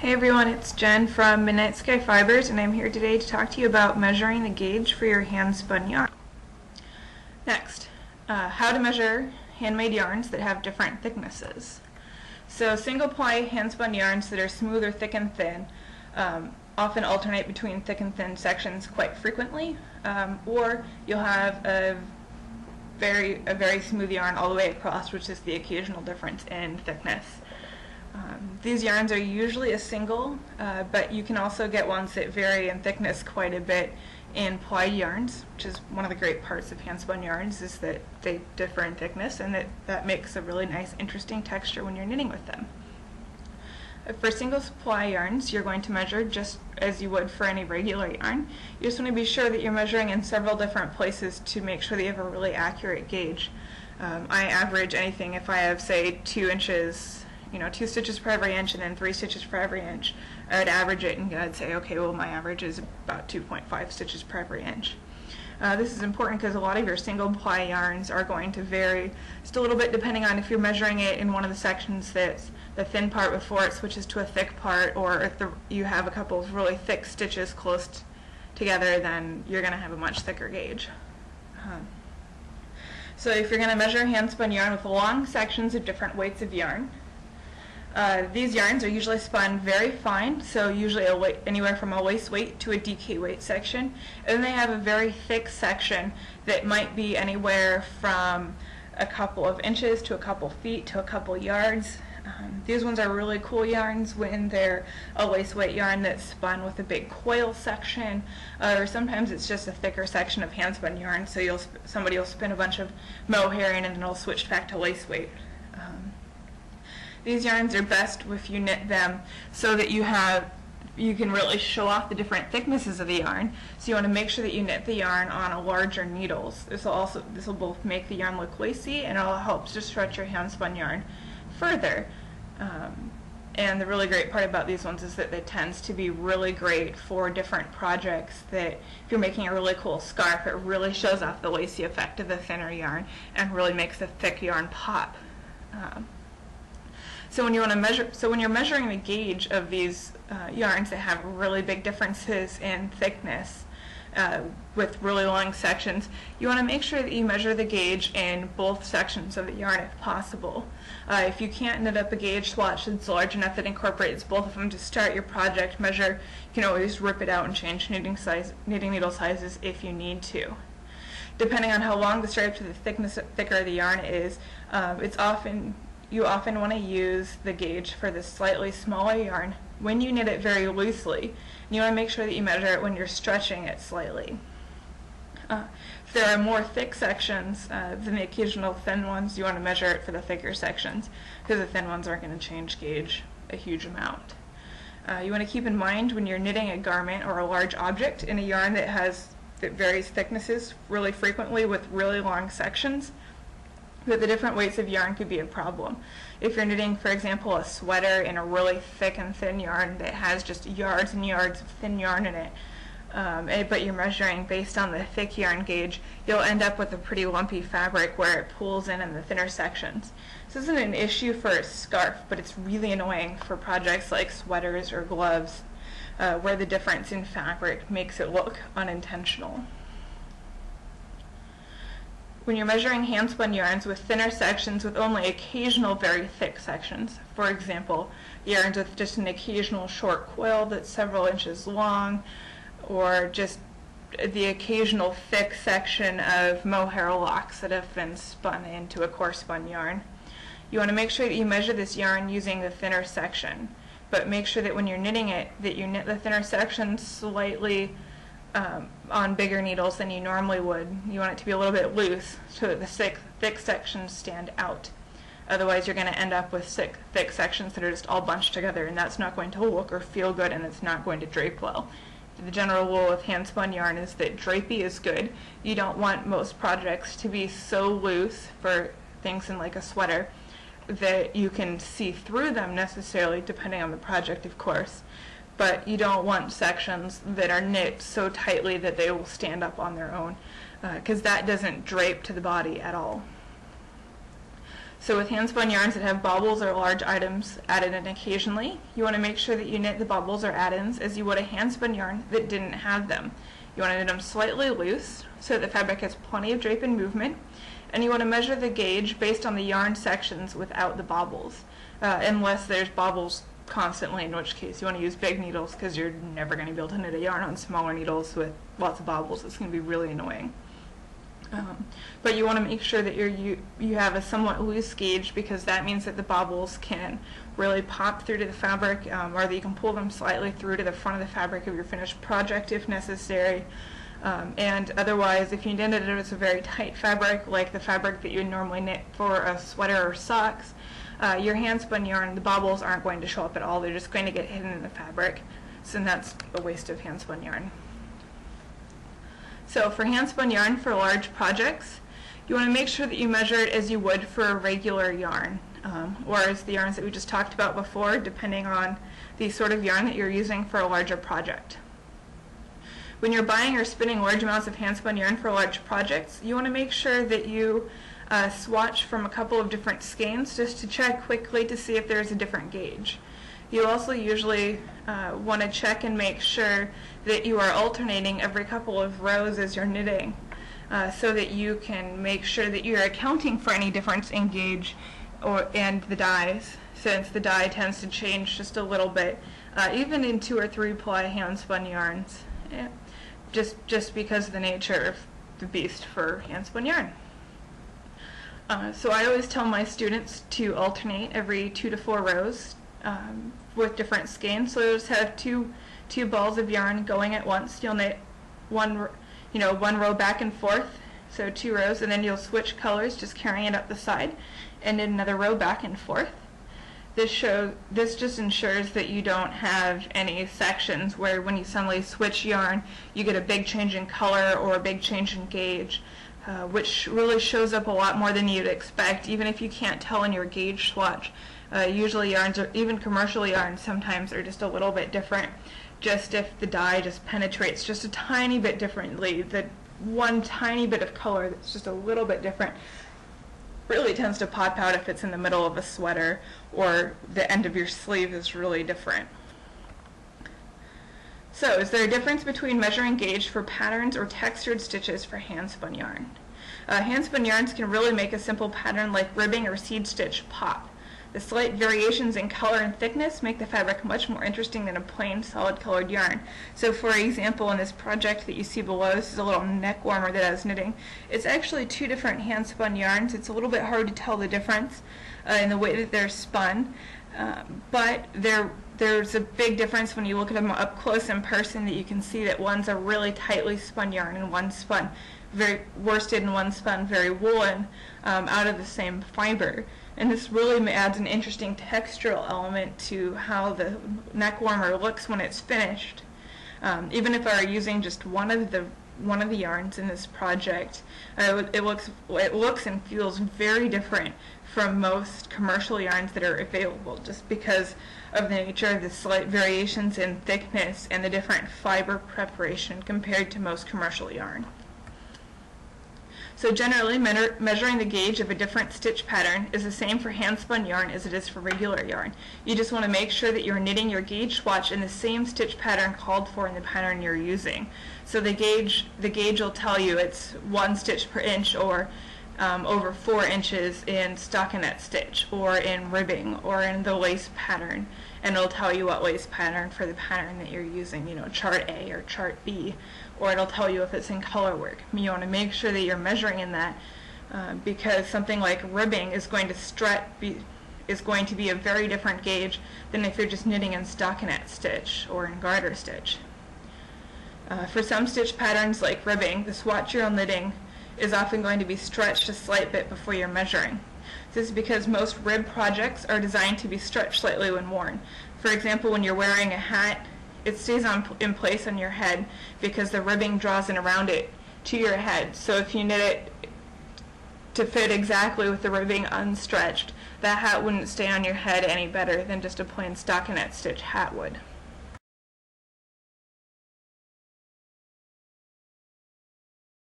Hey everyone, it's Jen from Midnight Sky Fibers, and I'm here today to talk to you about measuring the gauge for your hand spun yarn. Next, how to measure handmade yarns that have different thicknesses. So single ply hand spun yarns that are smooth or thick and thin often alternate between thick and thin sections quite frequently, or you'll have a very smooth yarn all the way across, which is the occasional difference in thickness. These yarns are usually a single, but you can also get ones that vary in thickness quite a bit in plied yarns, which is one of the great parts of handspun yarns, is that they differ in thickness, and that makes a really nice, interesting texture when you're knitting with them. For single ply yarns, you're going to measure just as you would for any regular yarn. You just want to be sure that you're measuring in several different places to make sure that you have a really accurate gauge. I average anything if I have, say, 2 inches, 2 stitches per every inch and then 3 stitches per every inch. I would average it and I'd say, okay, well, my average is about 2.5 stitches per every inch. This is important because a lot of your single ply yarns are going to vary just a little bit depending on if you're measuring it in one of the sections that's the thin part before it switches to a thick part, or if you have a couple of really thick stitches close together, then you're going to have a much thicker gauge. So if you're going to measure handspun yarn with long sections of different weights of yarn, these yarns are usually spun very fine, so usually anywhere from a waist weight to a DK weight section, and then they have a very thick section that might be anywhere from a couple of inches to a couple feet to a couple yards. These ones are really cool yarns when they're a waist weight yarn that's spun with a big coil section, or sometimes it's just a thicker section of handspun yarn, so somebody will spin a bunch of mohair in and then it'll switch back to lace weight. These yarns are best if you knit them so that you can really show off the different thicknesses of the yarn. So you want to make sure that you knit the yarn on larger needles. This will both make the yarn look lacy, and it'll help to stretch your handspun yarn further. And the really great part about these ones is that it tends to be really great for different projects. That if you're making a really cool scarf, it really shows off the lacy effect of the thinner yarn and really makes the thick yarn pop. So when you're measuring the gauge of these yarns that have really big differences in thickness with really long sections, you want to make sure that you measure the gauge in both sections of the yarn if possible. If you can't knit up a gauge swatch that's large enough that incorporates both of them to start your project measure, you can always rip it out and change knitting needle sizes if you need to. Depending on how long the stripes or the thicker the yarn is, you often want to use the gauge for the slightly smaller yarn when you knit it very loosely. And you want to make sure that you measure it when you're stretching it slightly. If there are more thick sections than the occasional thin ones, you want to measure it for the thicker sections, because the thin ones aren't going to change gauge a huge amount. You want to keep in mind when you're knitting a garment or a large object in a yarn that varies thicknesses really frequently with really long sections, that the different weights of yarn could be a problem. If you're knitting, for example, a sweater in a really thick and thin yarn that has just yards and yards of thin yarn in it, but you're measuring based on the thick yarn gauge, you'll end up with a pretty lumpy fabric where it pulls in the thinner sections. This isn't an issue for a scarf, but it's really annoying for projects like sweaters or gloves, where the difference in fabric makes it look unintentional. When you're measuring handspun yarns with thinner sections with only occasional very thick sections, for example, yarns with just an occasional short coil that's several inches long, or just the occasional thick section of mohair locks that have been spun into a coarse spun yarn, you want to make sure that you measure this yarn using the thinner section, but make sure that when you're knitting it, that you knit the thinner section slightly on bigger needles than you normally would. You want it to be a little bit loose so that the thick sections stand out. Otherwise you're going to end up with thick sections that are just all bunched together, and that's not going to look or feel good, and it's not going to drape well. The general rule with handspun yarn is that drapey is good. You don't want most projects to be so loose, for things in like a sweater, that you can see through them necessarily, depending on the project of course. But you don't want sections that are knit so tightly that they will stand up on their own, because that doesn't drape to the body at all. So with handspun yarns that have baubles or large items added in occasionally, you want to make sure that you knit the baubles or add-ins as you would a handspun yarn that didn't have them. You want to knit them slightly loose so that the fabric has plenty of drape and movement, and you want to measure the gauge based on the yarn sections without the baubles, unless there's baubles constantly, in which case you want to use big needles because you're never going to be able to knit a yarn on smaller needles with lots of baubles. It's going to be really annoying. But you want to make sure that you have a somewhat loose gauge, because that means that the baubles can really pop through to the fabric, or that you can pull them slightly through to the front of the fabric of your finished project if necessary. And otherwise, if you knit it as a very tight fabric, like the fabric that you would normally knit for a sweater or socks, your handspun yarn, the baubles aren't going to show up at all. They're just going to get hidden in the fabric, so that's a waste of handspun yarn. So for handspun yarn for large projects, you want to make sure that you measure it as you would for a regular yarn, or as the yarns that we just talked about before, depending on the sort of yarn that you're using for a larger project. When you're buying or spinning large amounts of handspun yarn for large projects, you want to make sure that you swatch from a couple of different skeins just to check quickly to see if there's a different gauge. You also usually want to check and make sure that you are alternating every couple of rows as you're knitting, so that you can make sure that you're accounting for any difference in gauge and the dyes, since the dye tends to change just a little bit, even in 2 or 3 ply handspun yarns, just because of the nature of the beast for handspun yarn. So I always tell my students to alternate every 2 to 4 rows with different skeins. So you'll just have two balls of yarn going at once. You'll knit one row back and forth, so 2 rows, and then you'll switch colors, just carrying it up the side, and knit another row back and forth. This just ensures that you don't have any sections where when you suddenly switch yarn, you get a big change in color or a big change in gauge, which really shows up a lot more than you'd expect, even if you can't tell in your gauge swatch. Usually yarns, or even commercial yarns, sometimes are just a little bit different, just if the dye just penetrates just a tiny bit differently. The one tiny bit of color that's just a little bit different really tends to pop out if it's in the middle of a sweater or the end of your sleeve is really different. So, is there a difference between measuring gauge for patterns or textured stitches for handspun yarn? Handspun yarns can really make a simple pattern like ribbing or seed stitch pop. The slight variations in color and thickness make the fabric much more interesting than a plain solid colored yarn. So for example, in this project that you see below, this is a little neck warmer that I was knitting. It's actually 2 different handspun yarns. It's a little bit hard to tell the difference in the way that they're spun, but there's a big difference when you look at them up close in person, that you can see that one's a really tightly spun yarn and one's spun very worsted and one's spun very woolen out of the same fiber. And this really adds an interesting textural element to how the neck warmer looks when it's finished. Even if I were using just one of the yarns in this project, it looks and feels very different from most commercial yarns that are available, just because of the nature of the slight variations in thickness and the different fiber preparation compared to most commercial yarn. So generally, measuring the gauge of a different stitch pattern is the same for handspun yarn as it is for regular yarn. You just want to make sure that you're knitting your gauge swatch in the same stitch pattern called for in the pattern you're using. So the gauge will tell you it's 1 stitch per inch, or over 4 inches in stockinette stitch, or in ribbing, or in the lace pattern, and it'll tell you what lace pattern for the pattern that you're using, chart A or chart B, or it'll tell you if it's in color work. You want to make sure that you're measuring in that, because something like ribbing is going to be a very different gauge than if you're just knitting in stockinette stitch or in garter stitch. For some stitch patterns like ribbing, the swatch you're knitting is often going to be stretched a slight bit before you're measuring. This is because most rib projects are designed to be stretched slightly when worn. For example, when you're wearing a hat, it stays in place on your head because the ribbing draws in around it to your head. So if you knit it to fit exactly with the ribbing unstretched, that hat wouldn't stay on your head any better than just a plain stockinette stitch hat would.